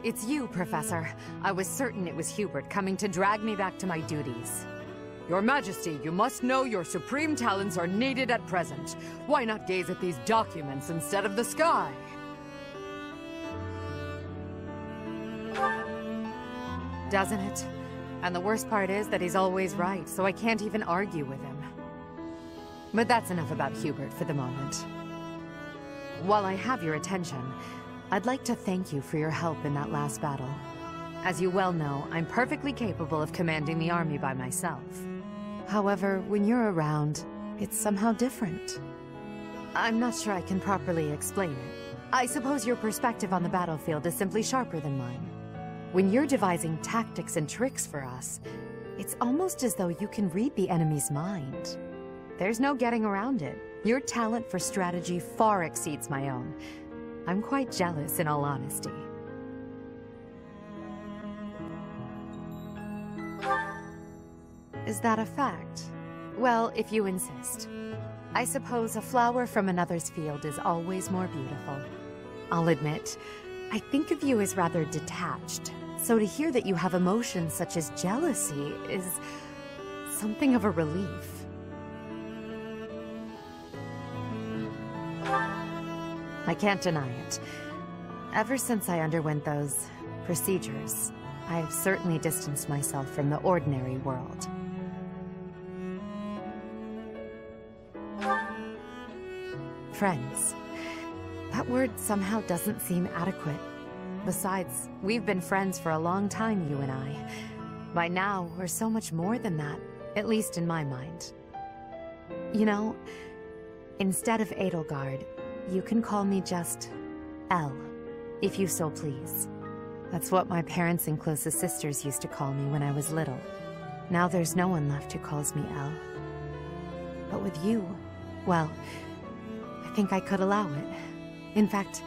it's you, Professor. I was certain it was Hubert coming to drag me back to my duties. Your Majesty, you must know your supreme talents are needed at present. Why not gaze at these documents instead of the sky? Doesn't it? And the worst part is that he's always right, so I can't even argue with him. But that's enough about Hubert for the moment. While I have your attention, I'd like to thank you for your help in that last battle. As you well know, I'm perfectly capable of commanding the army by myself. However, when you're around, it's somehow different. I'm not sure I can properly explain it. I suppose your perspective on the battlefield is simply sharper than mine. When you're devising tactics and tricks for us, it's almost as though you can read the enemy's mind. There's no getting around it. Your talent for strategy far exceeds my own. I'm quite jealous, in all honesty. Is that a fact? Well, if you insist. I suppose a flower from another's field is always more beautiful. I'll admit, I think of you as rather detached, so to hear that you have emotions such as jealousy is something of a relief. I can't deny it. Ever since I underwent those procedures, I have certainly distanced myself from the ordinary world. Friends. That word somehow doesn't seem adequate. Besides, we've been friends for a long time, you and I. By now, we're so much more than that, at least in my mind. You know, instead of Edelgard, you can call me just Elle, if you so please. That's what my parents and closest sisters used to call me when I was little. Now there's no one left who calls me Elle. But with you, well, I think I could allow it. In fact,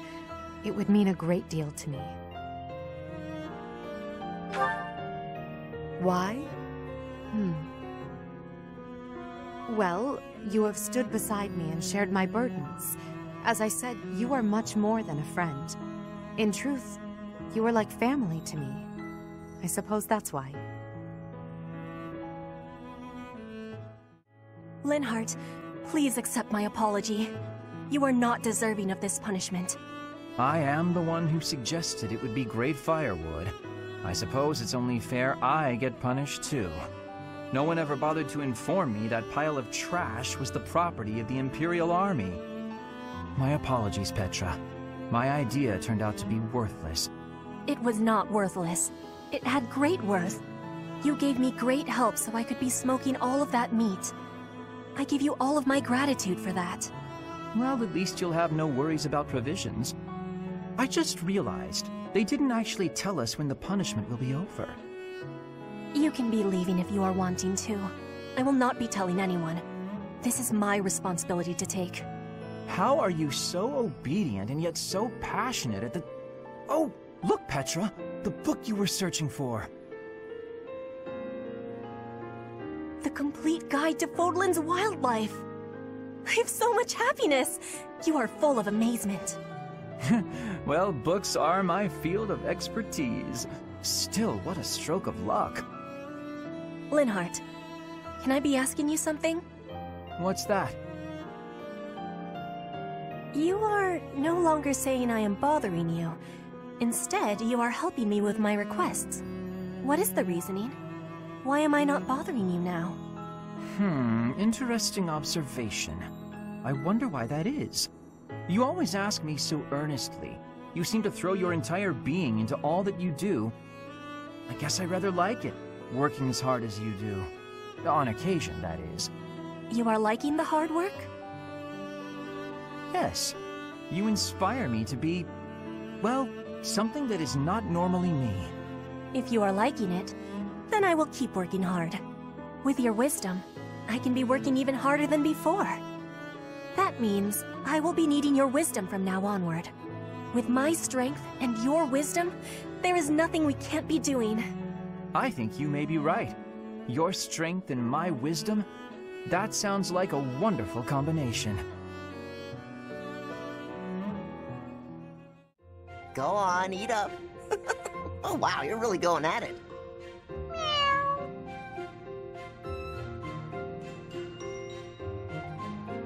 it would mean a great deal to me. Why? Well, you have stood beside me and shared my burdens. As I said, you are much more than a friend. In truth, you are like family to me. I suppose that's why. Linhardt, please accept my apology. You are not deserving of this punishment. I am the one who suggested it would be great firewood. I suppose it's only fair I get punished too. No one ever bothered to inform me that pile of trash was the property of the Imperial Army. My apologies, Petra. My idea turned out to be worthless. It was not worthless. It had great worth. You gave me great help so I could be smoking all of that meat. I give you all of my gratitude for that. Well, at least you'll have no worries about provisions. I just realized they didn't actually tell us when the punishment will be over. You can be leaving if you are wanting to. I will not be telling anyone. This is my responsibility to take. How are you so obedient and yet so passionate at the... Oh, look, Petra! The book you were searching for! The Complete Guide to Fodlan's Wildlife! I have so much happiness! You are full of amazement. Well, books are my field of expertise. Still, what a stroke of luck. Linhardt, can I be asking you something? What's that? You are no longer saying I am bothering you. Instead, you are helping me with my requests. What is the reasoning? Why am I not bothering you now? Interesting observation. I wonder why that is. You always ask me so earnestly. You seem to throw your entire being into all that you do. I guess I rather like it, working as hard as you do. On occasion, that is. You are liking the hard work? Yes. You inspire me to be, well, something that is not normally me. If you are liking it, then I will keep working hard. With your wisdom, I can be working even harder than before. That means I will be needing your wisdom from now onward. With my strength and your wisdom, there is nothing we can't be doing. I think you may be right. Your strength and my wisdom, that sounds like a wonderful combination. Go on, eat up. Oh wow, you're really going at it.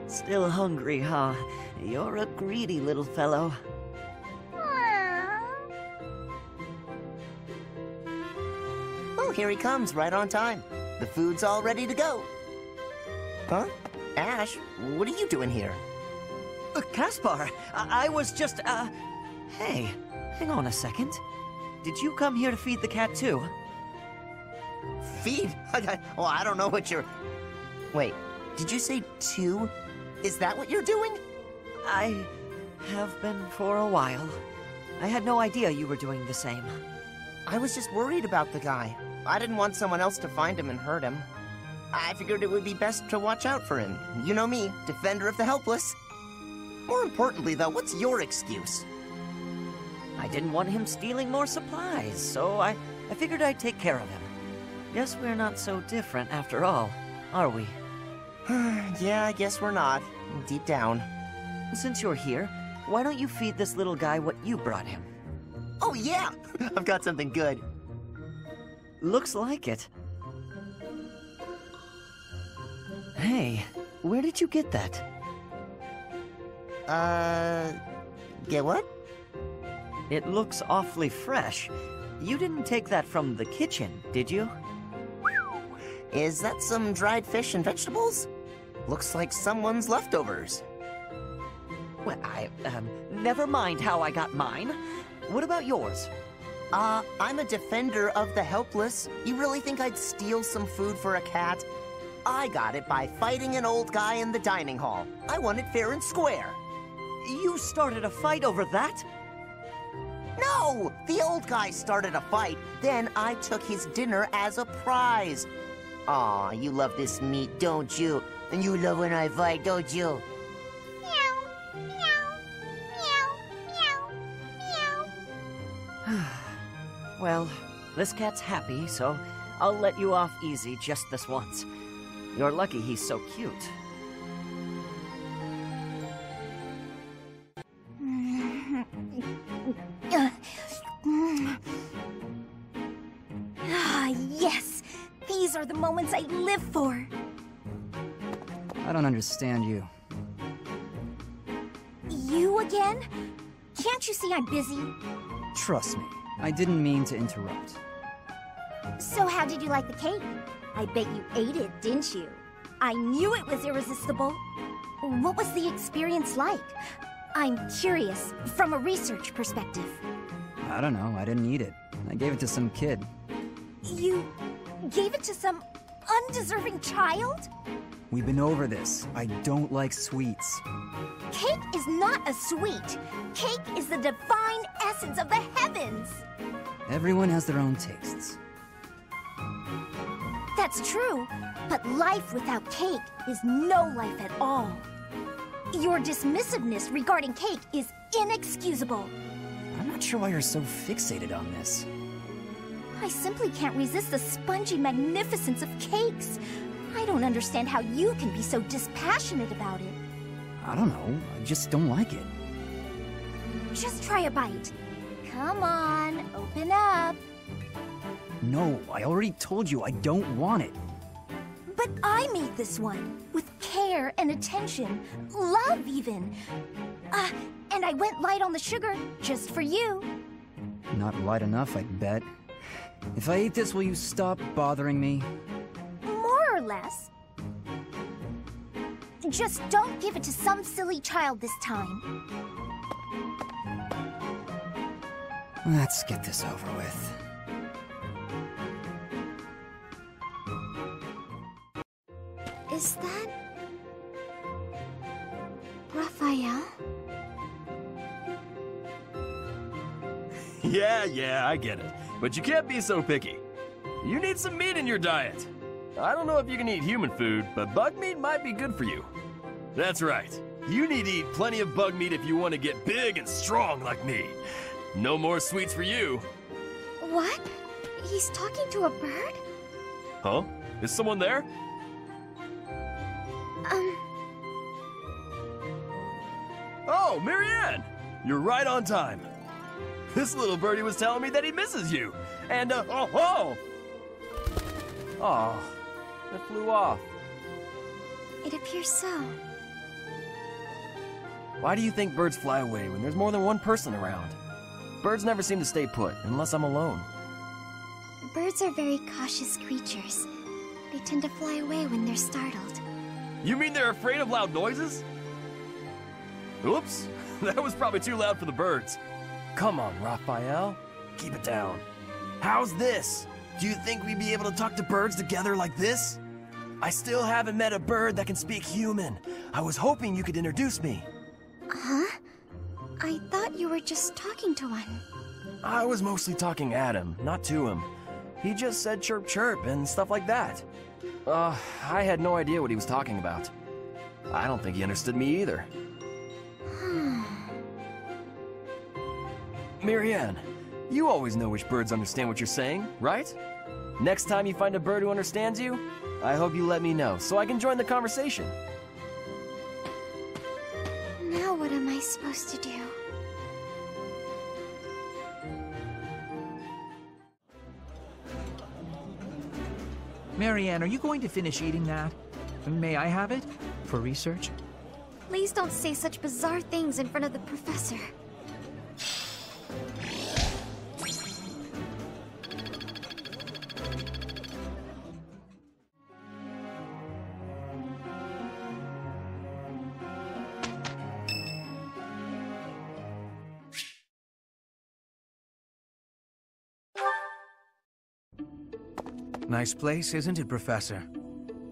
Still hungry, huh? You're a greedy little fellow. Oh, here he comes, right on time. The food's all ready to go. Huh? Ash, what are you doing here? Caspar, I was just, Hey, hang on a second. Did you come here to feed the cat too? Feed? Well, I don't know what you're... Wait, did you say 2? Is that what you're doing? I have been for a while. I had no idea you were doing the same. I was just worried about the guy. I didn't want someone else to find him and hurt him. I figured it would be best to watch out for him. You know me, defender of the helpless. More importantly, though, what's your excuse? I didn't want him stealing more supplies, so I figured I'd take care of him. Guess we're not so different after all, are we? Yeah, I guess we're not. Deep down. Since you're here, why don't you feed this little guy what you brought him? Oh, yeah! I've got something good. Looks like it. Hey, where did you get that? Get what? It looks awfully fresh. You didn't take that from the kitchen, did you? Is that some dried fish and vegetables? Looks like someone's leftovers. Well, never mind how I got mine. What about yours? I'm a defender of the helpless. You really think I'd steal some food for a cat? I got it by fighting an old guy in the dining hall. I won it fair and square. You started a fight over that? No! The old guy started a fight, then I took his dinner as a prize. Aw, you love this meat, don't you? And you love when I fight, don't you? Meow, meow, meow, meow, meow. Well, this cat's happy, so I'll let you off easy just this once. You're lucky he's so cute. Yes! These are the moments I live for! I don't understand you. You again? Can't you see I'm busy? Trust me, I didn't mean to interrupt. So how did you like the cake? I bet you ate it, didn't you? I knew it was irresistible. What was the experience like? I'm curious, from a research perspective. I don't know, I didn't eat it. I gave it to some kid. You gave it to some undeserving child? We've been over this. I don't like sweets. Cake is not a sweet. Cake is the divine essence of the heavens. Everyone has their own tastes. That's true, but life without cake is no life at all. Your dismissiveness regarding cake is inexcusable. I'm not sure why you're so fixated on this. I simply can't resist the spongy magnificence of cakes. I don't understand how you can be so dispassionate about it. I don't know, I just don't like it. Just try a bite. Come on, open up. No, I already told you I don't want it. But I made this one, with care and attention, love even. And I went light on the sugar, just for you. Not light enough, I bet. If I eat this, will you stop bothering me? More or less. Just don't give it to some silly child this time. Let's get this over with. Is that... Raphael? Yeah, I get it. But you can't be so picky. You need some meat in your diet. I don't know if you can eat human food, but bug meat might be good for you. That's right. You need to eat plenty of bug meat if you want to get big and strong like me. No more sweets for you. What? He's talking to a bird? Huh? Is someone there? Oh, Marianne! You're right on time. This little birdie was telling me that he misses you. And, oh! Oh, it flew off. It appears so. Why do you think birds fly away when there's more than one person around? Birds never seem to stay put, unless I'm alone. Birds are very cautious creatures. They tend to fly away when they're startled. You mean they're afraid of loud noises? Oops, that was probably too loud for the birds. Come on, Raphael, keep it down. How's this? Do you think we'd be able to talk to birds together like this? I still haven't met a bird that can speak human. I was hoping you could introduce me. Huh? I thought you were just talking to one. I was mostly talking at him, not to him. He just said chirp chirp and stuff like that. I had no idea what he was talking about. I don't think he understood me either. Marianne, you always know which birds understand what you're saying, right? Next time you find a bird who understands you, I hope you let me know so I can join the conversation. Now what am I supposed to do? Marianne, are you going to finish eating that? May I have it? For research? Please don't say such bizarre things in front of the professor. Nice place, isn't it, Professor?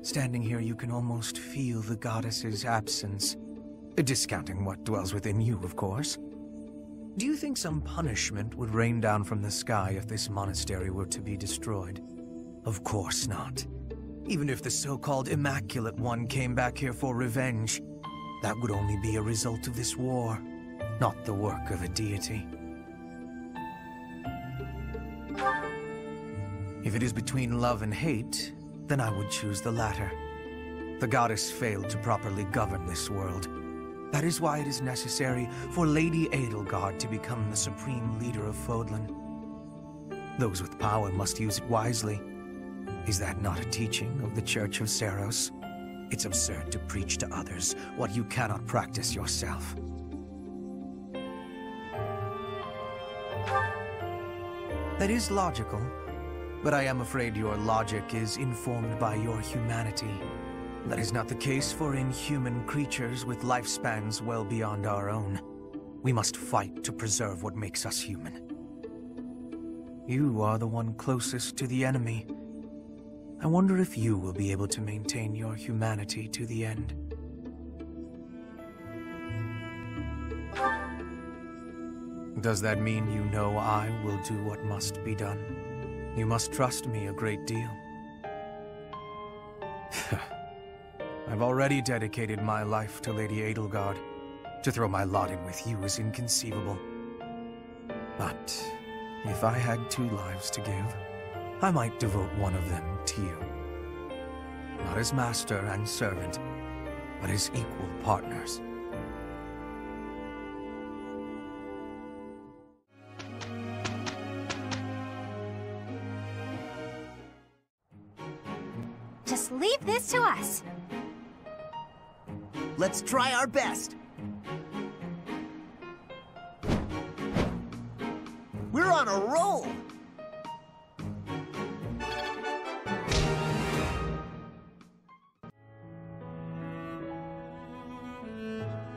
Standing here, you can almost feel the goddess's absence. Discounting what dwells within you, of course. Do you think some punishment would rain down from the sky if this monastery were to be destroyed? Of course not. Even if the so-called Immaculate One came back here for revenge, that would only be a result of this war, not the work of a deity. If it is between love and hate, then I would choose the latter. The goddess failed to properly govern this world. That is why it is necessary for Lady Edelgard to become the supreme leader of Fodlan. Those with power must use it wisely. Is that not a teaching of the Church of Seros? It's absurd to preach to others what you cannot practice yourself. That is logical. But I am afraid your logic is informed by your humanity. That is not the case for inhuman creatures with lifespans well beyond our own. We must fight to preserve what makes us human. You are the one closest to the enemy. I wonder if you will be able to maintain your humanity to the end. Does that mean you know I will do what must be done? You must trust me a great deal. I've already dedicated my life to Lady Edelgard. To throw my lot in with you is inconceivable. But if I had 2 lives to give, I might devote one of them to you. Not as master and servant, but as equal partners. Just leave this to us. Let's try our best. We're on a roll.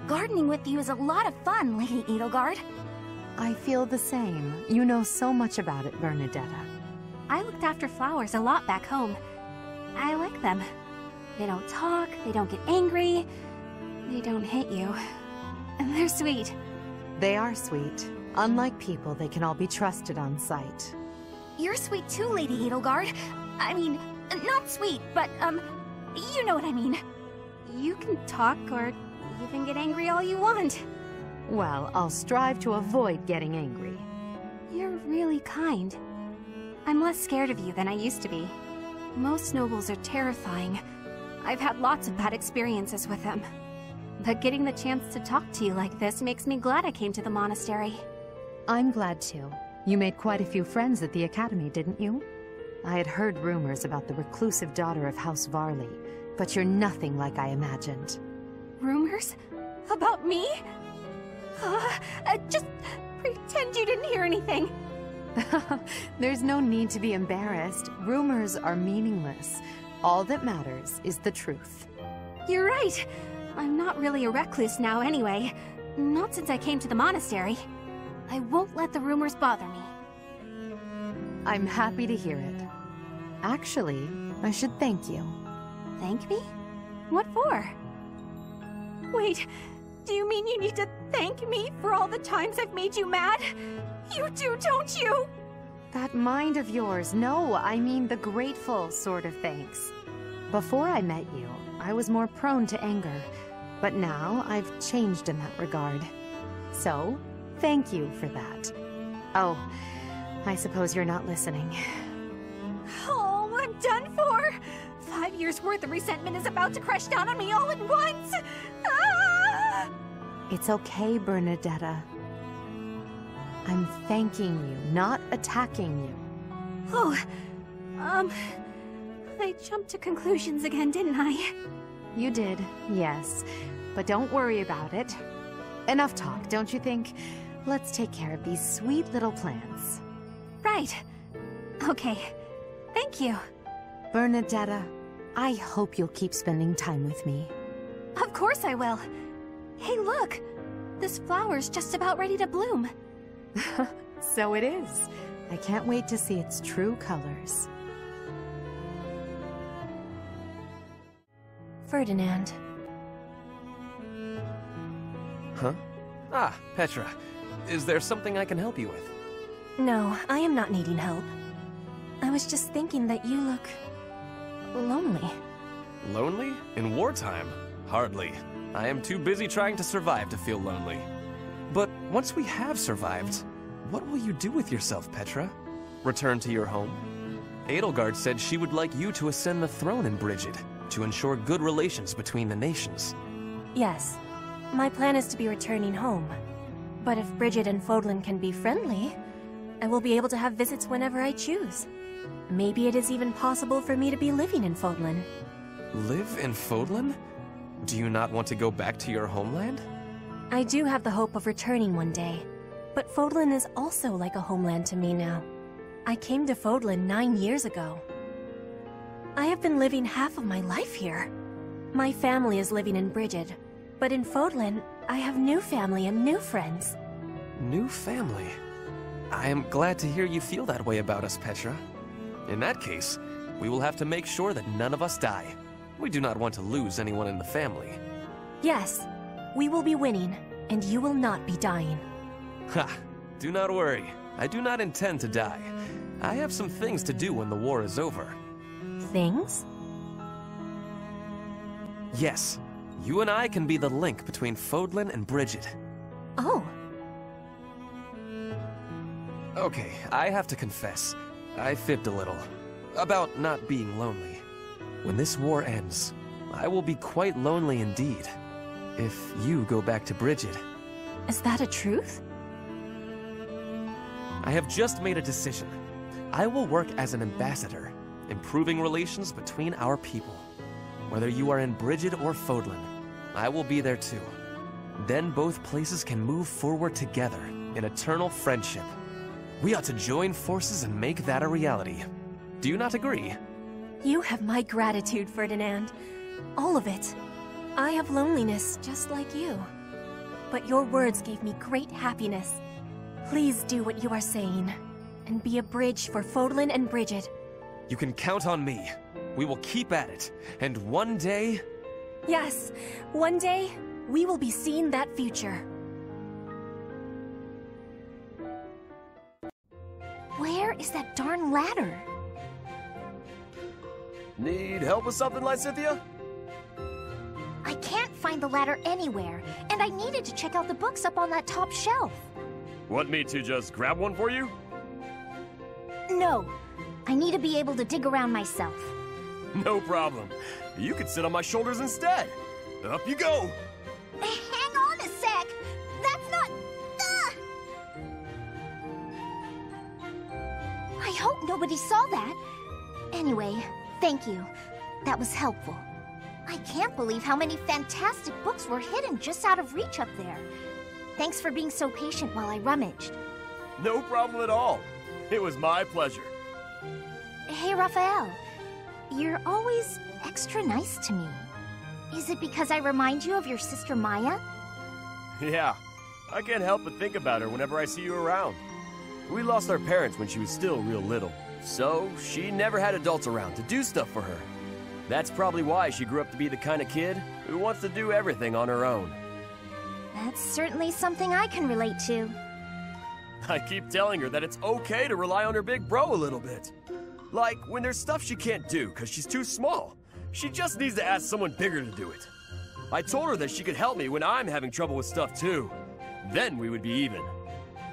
Gardening with you is a lot of fun, Lady Edelgard. I feel the same. You know so much about it, Bernadetta. I looked after flowers a lot back home. I like them. They don't talk, they don't get angry, they don't hit you. And they're sweet. They are sweet. Unlike people, they can all be trusted on sight. You're sweet too, Lady Edelgard. I mean, not sweet, but, you know what I mean. You can talk or even get angry all you want. Well, I'll strive to avoid getting angry. You're really kind. I'm less scared of you than I used to be. Most nobles are terrifying. I've had lots of bad experiences with them. But getting the chance to talk to you like this makes me glad I came to the monastery. I'm glad too. You made quite a few friends at the academy, didn't you? I had heard rumors about the reclusive daughter of House Varley, but you're nothing like I imagined. Rumors? About me? Just pretend you didn't hear anything. There's no need to be embarrassed. Rumors are meaningless. All that matters is the truth. You're right. I'm not really a recluse now anyway. Not since I came to the monastery. I won't let the rumors bother me. I'm happy to hear it. Actually, I should thank you. Thank me? What for? Wait, do you mean you need to thank me for all the times I've made you mad? You do, don't you? That mind of yours. No, I mean the grateful sort of thanks. Before I met you, I was more prone to anger, but now I've changed in that regard. So, thank you for that. Oh, I suppose you're not listening. Oh, I'm done for! 5 years' worth of resentment is about to crash down on me all at once! Ah! It's okay, Bernadetta. I'm thanking you, not attacking you. Oh, I jumped to conclusions again, didn't I? You did, yes. But don't worry about it. Enough talk, don't you think? Let's take care of these sweet little plants. Right. Okay. Thank you. Bernadetta, I hope you'll keep spending time with me. Of course I will. Hey, look! This flower's just about ready to bloom. So it is. I can't wait to see its true colors. Ferdinand. Huh? Ah, Petra. Is there something I can help you with? No, I am not needing help. I was just thinking that you look... lonely. Lonely? In wartime? Hardly. I am too busy trying to survive to feel lonely. But once we have survived, what will you do with yourself, Petra? Return to your home? Edelgard said she would like you to ascend the throne in Brigid, to ensure good relations between the nations. Yes. My plan is to be returning home. But if Brigid and Fodlan can be friendly, I will be able to have visits whenever I choose. Maybe it is even possible for me to be living in Fodlan. Live in Fodlan? Do you not want to go back to your homeland? I do have the hope of returning one day, but Fodlan is also like a homeland to me now. I came to Fodlan 9 years ago. I have been living half of my life here. My family is living in Brigid, but in Fodlan, I have new family and new friends. New family? I am glad to hear you feel that way about us, Petra. In that case, we will have to make sure that none of us die. We do not want to lose anyone in the family. Yes, we will be winning, and you will not be dying. Ha! Do not worry. I do not intend to die. I have some things to do when the war is over. Things? Yes. You and I can be the link between Fodlan and Brigid. Oh. Okay, I have to confess. I fibbed a little. About not being lonely. When this war ends, I will be quite lonely indeed. If you go back to Brigid. Is that a truth? I have just made a decision. I will work as an ambassador, improving relations between our people. Whether you are in Brigid or Fodlan, I will be there too. Then both places can move forward together in eternal friendship. We ought to join forces and make that a reality. Do you not agree? You have my gratitude, Ferdinand. All of it. I have loneliness just like you. But your words gave me great happiness. Please do what you are saying, and be a bridge for Fodlan and Brigid. You can count on me. We will keep at it, and one day... Yes, one day, we will be seeing that future. Where is that darn ladder? Need help with something, Lysithia? I can't find the ladder anywhere, and I needed to check out the books up on that top shelf. Want me to just grab one for you? No, I need to be able to dig around myself. No problem. You could sit on my shoulders instead. Up you go. Hang on a sec. That's not... nobody saw that. Anyway, thank you. That was helpful. I can't believe how many fantastic books were hidden just out of reach up there. Thanks for being so patient while I rummaged. No problem at all. It was my pleasure. Hey, Raphael. You're always extra nice to me. Is it because I remind you of your sister Maya? Yeah, I can't help but think about her whenever I see you around. We lost our parents when she was still real little, so she never had adults around to do stuff for her. That's probably why she grew up to be the kind of kid who wants to do everything on her own. That's certainly something I can relate to. I keep telling her that it's okay to rely on her big bro a little bit. Like, when there's stuff she can't do because she's too small, she just needs to ask someone bigger to do it. I told her that she could help me when I'm having trouble with stuff too. Then we would be even.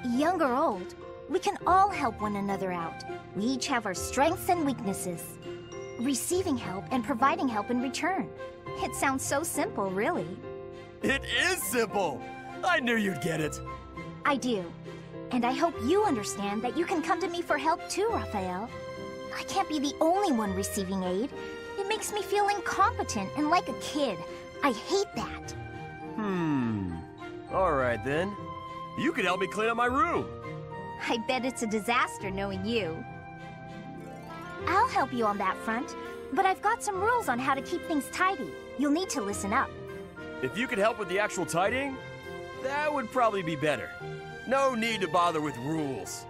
Young or old, we can all help one another out. We each have our strengths and weaknesses. Receiving help and providing help in return. It sounds so simple, really. It is simple! I knew you'd get it. I do. And I hope you understand that you can come to me for help too, Raphael. I can't be the only one receiving aid. It makes me feel incompetent and like a kid. I hate that. Alright then. You could help me clean up my room. I bet it's a disaster knowing you. I'll help you on that front, but I've got some rules on how to keep things tidy. You'll need to listen up. If you could help with the actual tidying, that would probably be better. No need to bother with rules.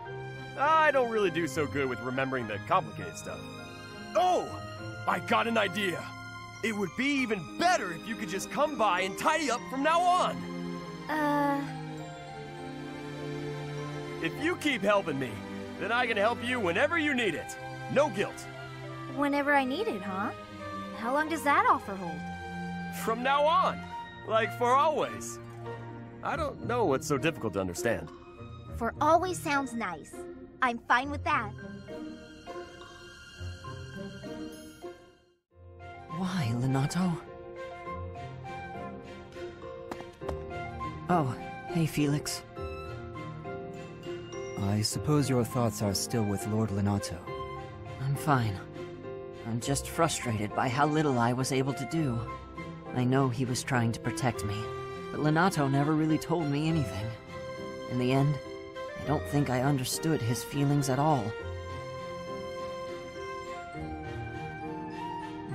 I don't really do so good with remembering the complicated stuff. Oh! I got an idea. It would be even better if you could just come by and tidy up from now on. If you keep helping me, then I can help you whenever you need it. No guilt. Whenever I need it, huh? How long does that offer hold? From now on. Like for always. I don't know what's so difficult to understand. For always sounds nice. I'm fine with that. Why, Lenato? Oh, hey, Felix. I suppose your thoughts are still with Lord Lenato. I'm fine. I'm just frustrated by how little I was able to do. I know he was trying to protect me, but Lenato never really told me anything. In the end, I don't think I understood his feelings at all.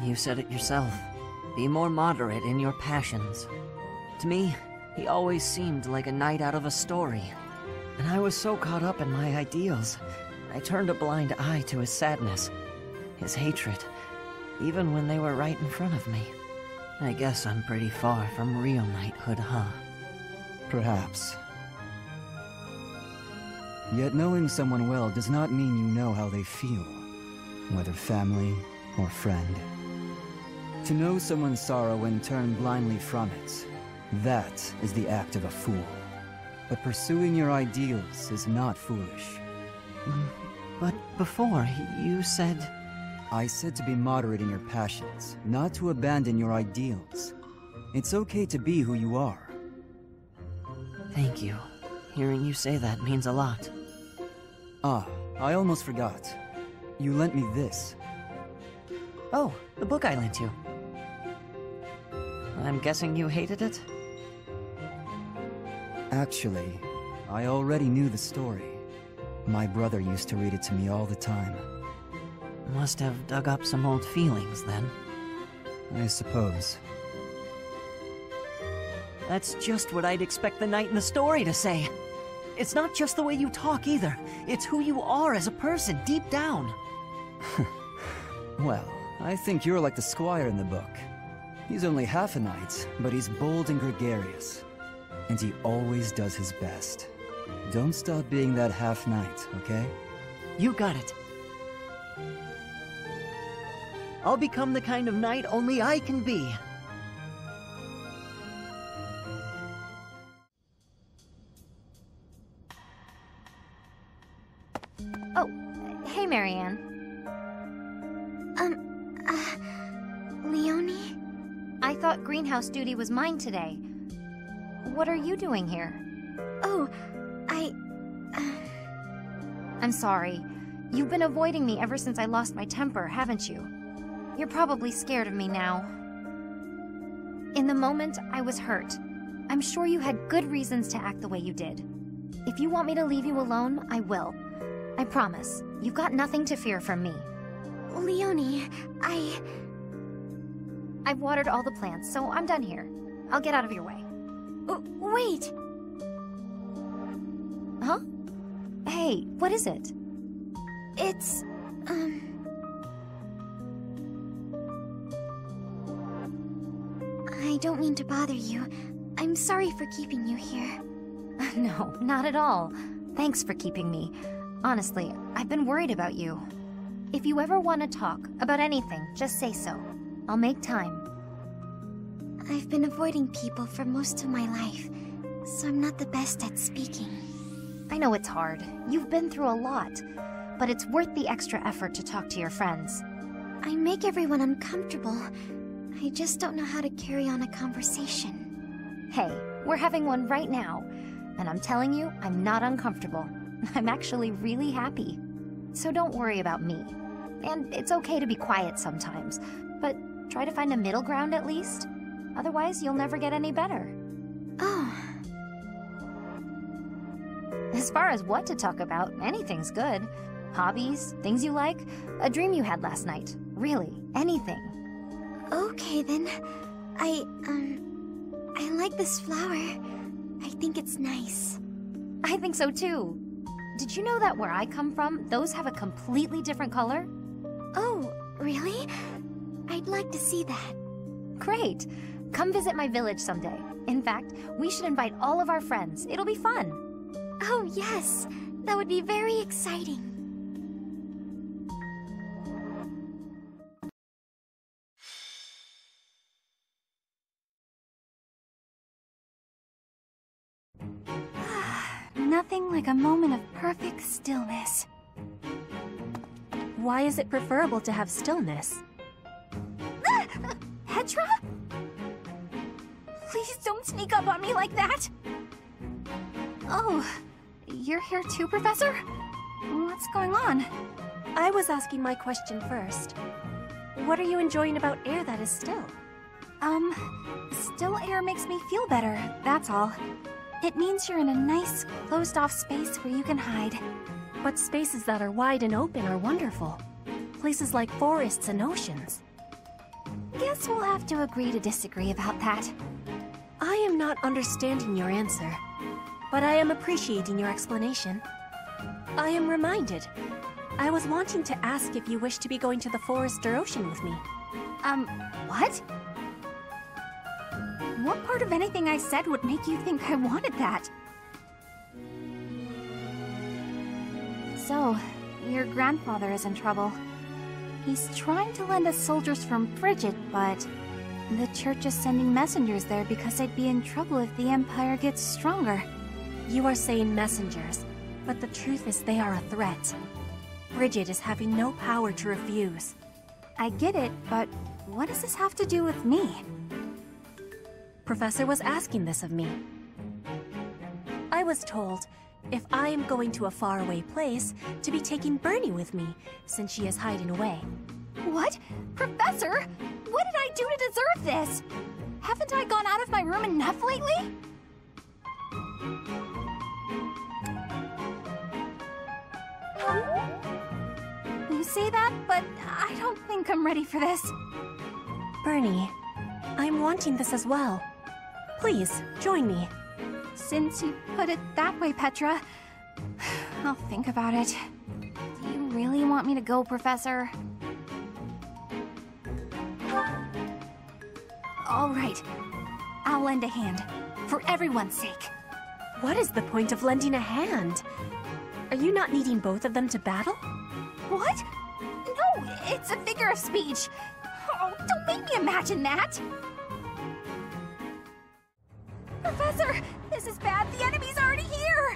You said it yourself. Be more moderate in your passions. To me, he always seemed like a knight out of a story. And I was so caught up in my ideals, I turned a blind eye to his sadness, his hatred, even when they were right in front of me. I guess I'm pretty far from real knighthood, huh? Perhaps. Yet knowing someone well does not mean you know how they feel, whether family or friend. To know someone's sorrow and turn blindly from it, that is the act of a fool. But pursuing your ideals is not foolish. But before, you said... I said to be moderate in your passions, not to abandon your ideals. It's okay to be who you are. Thank you. Hearing you say that means a lot. Ah, I almost forgot. You lent me this. Oh, the book I lent you. I'm guessing you hated it? Actually, I already knew the story. My brother used to read it to me all the time. Must have dug up some old feelings, then. I suppose. That's just what I'd expect the knight in the story to say. It's not just the way you talk, either. It's who you are as a person, deep down. Well, I think you're like the squire in the book. He's only half a knight, but he's bold and gregarious. And he always does his best. Don't stop being that half-knight, okay? You got it. I'll become the kind of knight only I can be. Oh, hey, Marianne. Leonie? I thought greenhouse duty was mine today. What are you doing here? Oh, I'm sorry. You've been avoiding me ever since I lost my temper, haven't you? You're probably scared of me now. In the moment, I was hurt. I'm sure you had good reasons to act the way you did. If you want me to leave you alone, I will. I promise. You've got nothing to fear from me. Leonie, I've watered all the plants, so I'm done here. I'll get out of your way. Wait! Huh? Hey, what is it? It's, I don't mean to bother you. I'm sorry for keeping you here. No, not at all. Thanks for keeping me. Honestly, I've been worried about you. If you ever want to talk about anything, just say so. I'll make time. I've been avoiding people for most of my life, so I'm not the best at speaking. I know it's hard. You've been through a lot. But it's worth the extra effort to talk to your friends. I make everyone uncomfortable. I just don't know how to carry on a conversation. Hey, we're having one right now. And I'm telling you, I'm not uncomfortable. I'm actually really happy. So don't worry about me. And it's okay to be quiet sometimes, but try to find a middle ground at least. Otherwise, you'll never get any better. Oh. As far as what to talk about, anything's good. Hobbies, things you like, a dream you had last night. Really, anything. Okay then. I like this flower. I think it's nice. I think so too. Did you know that where I come from, those have a completely different color? Oh, really? I'd like to see that. Great. Come visit my village someday. In fact, we should invite all of our friends. It'll be fun. Oh, yes. That would be very exciting. Nothing like a moment of perfect stillness. Why is it preferable to have stillness? Petra? Please don't sneak up on me like that! Oh, you're here too, Professor? What's going on? I was asking my question first. What are you enjoying about air that is still? Still air makes me feel better, that's all. It means you're in a nice, closed-off space where you can hide. But spaces that are wide and open are wonderful. Places like forests and oceans. Guess we'll have to agree to disagree about that. I am not understanding your answer, but I am appreciating your explanation. I am reminded. I was wanting to ask if you wish to be going to the forest or ocean with me. What? What part of anything I said would make you think I wanted that? So, your grandfather is in trouble. He's trying to lend us soldiers from Frigid, but the church is sending messengers there because they'd be in trouble if the Empire gets stronger. You are saying messengers, but the truth is they are a threat. Frigid is having no power to refuse. I get it, but what does this have to do with me? Professor was asking this of me. I was told, if I am going to a faraway place, to be taking Bernie with me, since she is hiding away. What? Professor? What did I do to deserve this? Haven't I gone out of my room enough lately? You say that, but I don't think I'm ready for this. Bernie, I'm wanting this as well. Please, join me. Since you put it that way, Petra, I'll think about it. Do you really want me to go, Professor? All right. I'll lend a hand, for everyone's sake. What is the point of lending a hand? Are you not needing both of them to battle? What? No, it's a figure of speech. Oh, don't make me imagine that. Professor, this is bad. The enemy's already here.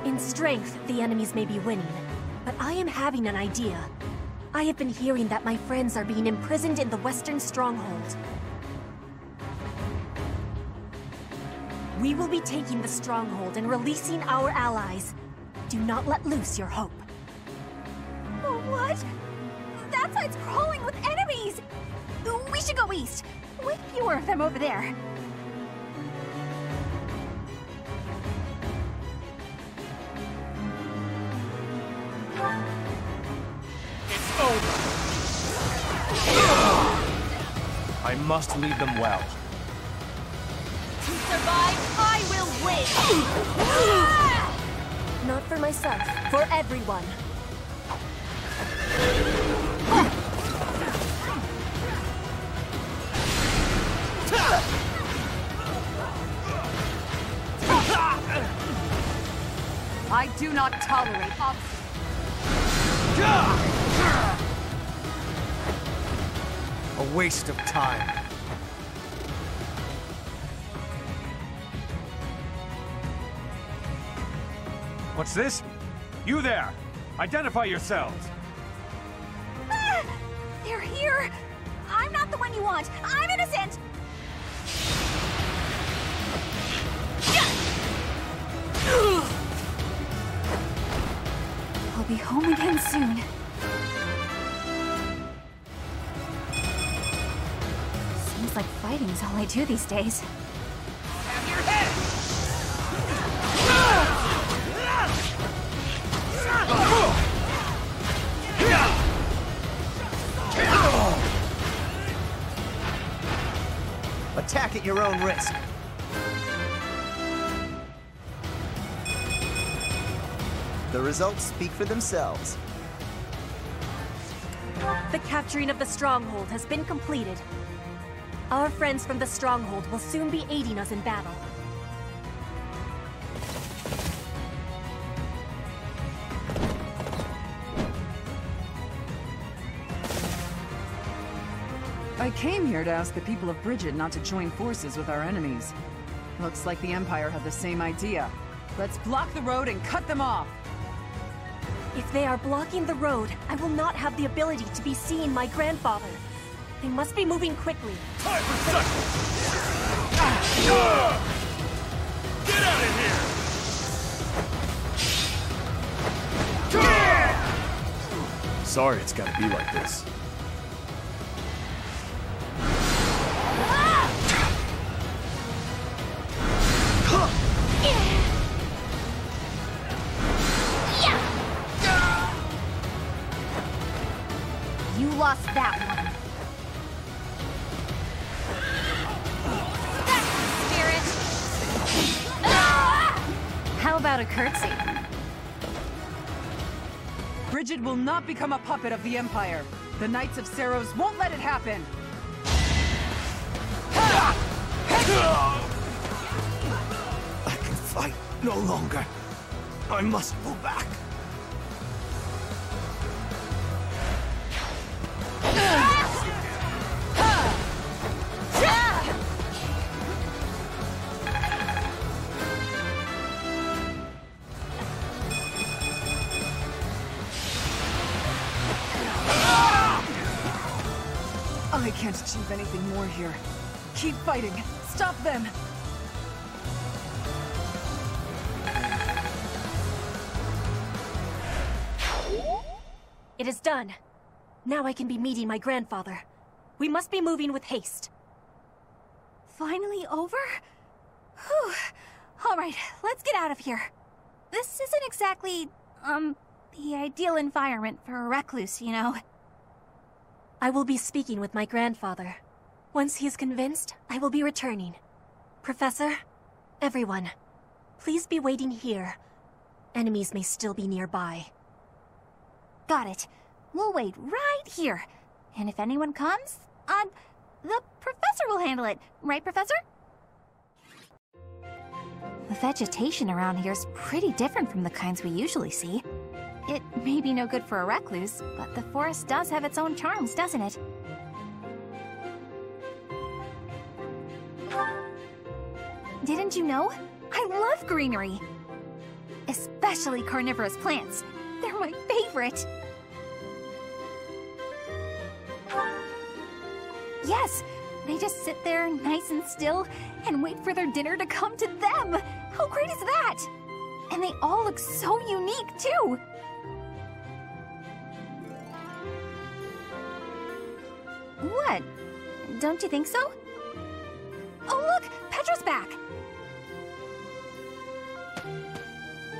In strength, the enemies may be winning, but I am having an idea. I have been hearing that my friends are being imprisoned in the Western Stronghold. We will be taking the Stronghold and releasing our allies. Do not let loose your hope. What? That side's crawling with enemies! We should go east. Way fewer of them over there. It's over! I must lead them well. To survive, I will win! Not for myself, for everyone. I do not tolerate obstacles. A waste of time. What's this? You there! Identify yourselves! Ah! They're here! I'm not the one you want! I'm innocent! I'll be home again soon. Seems like fighting's all I do these days. Have your head! Attack at your own risk. The results speak for themselves. The capturing of the stronghold has been completed. Our friends from the stronghold will soon be aiding us in battle. I came here to ask the people of Bridget not to join forces with our enemies. Looks like the Empire had the same idea. Let's block the road and cut them off! If they are blocking the road, I will not have the ability to be seeing my grandfather. They must be moving quickly. Time for seconds! Get out of here! Sorry it's gotta be like this. You lost that one. How about a curtsy? Bridget will not become a puppet of the Empire. The Knights of Seiros won't let it happen! I can fight no longer. I must go back. I can't achieve anything more here. Keep fighting. Stop them! It is done. Now I can be meeting my grandfather. We must be moving with haste. Finally over? Whew. Alright, let's get out of here. This isn't exactly, the ideal environment for a recluse, you know. I will be speaking with my grandfather. Once he is convinced, I will be returning. Professor, everyone, please be waiting here. Enemies may still be nearby. Got it. We'll wait right here. And if anyone comes, the professor will handle it. Right, Professor? The vegetation around here is pretty different from the kinds we usually see. It may be no good for a recluse, but the forest does have its own charms, doesn't it? Didn't you know? I love greenery! Especially carnivorous plants. They're my favorite! Yes! They just sit there nice and still and wait for their dinner to come to them! How great is that? And they all look so unique, too! What? Don't you think so? Oh look! Petra's back!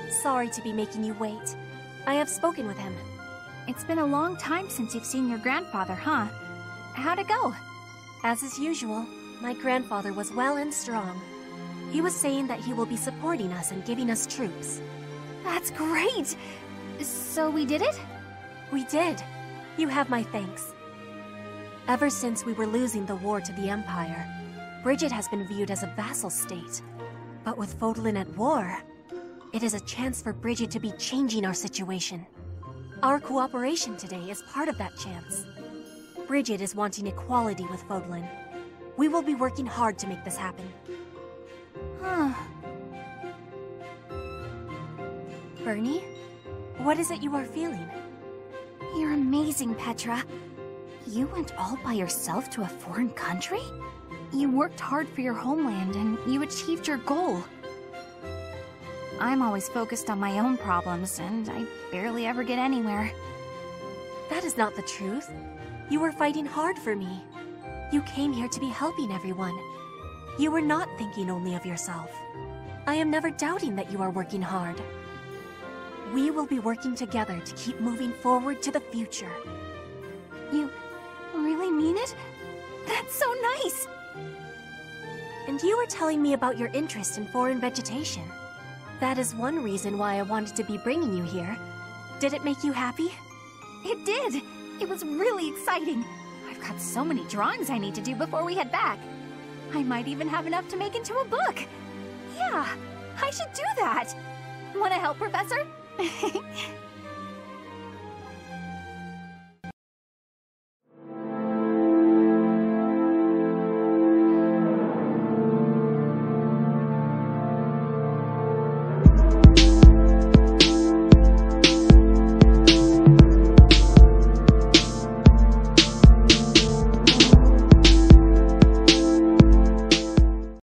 Sorry to be making you wait. I have spoken with him. It's been a long time since you've seen your grandfather, huh? How'd it go? As is usual, my grandfather was well and strong. He was saying that he will be supporting us and giving us troops. That's great! So we did it? We did. You have my thanks. Ever since we were losing the war to the Empire, Bridget has been viewed as a vassal state. But with Fodlan at war, it is a chance for Bridget to be changing our situation. Our cooperation today is part of that chance. Bridget is wanting equality with Fodlan. We will be working hard to make this happen. Huh. Bernie, what is it you are feeling? You're amazing, Petra. You went all by yourself to a foreign country? You worked hard for your homeland, and you achieved your goal. I'm always focused on my own problems, and I barely ever get anywhere. That is not the truth. You were fighting hard for me. You came here to be helping everyone. You were not thinking only of yourself. I am never doubting that you are working hard. We will be working together to keep moving forward to the future. You really mean it? That's so nice! And you were telling me about your interest in foreign vegetation. That is one reason why I wanted to be bringing you here. Did it make you happy? It did! It was really exciting. I've got so many drawings I need to do before we head back. I might even have enough to make into a book. Yeah, I should do that. Want to help, Professor?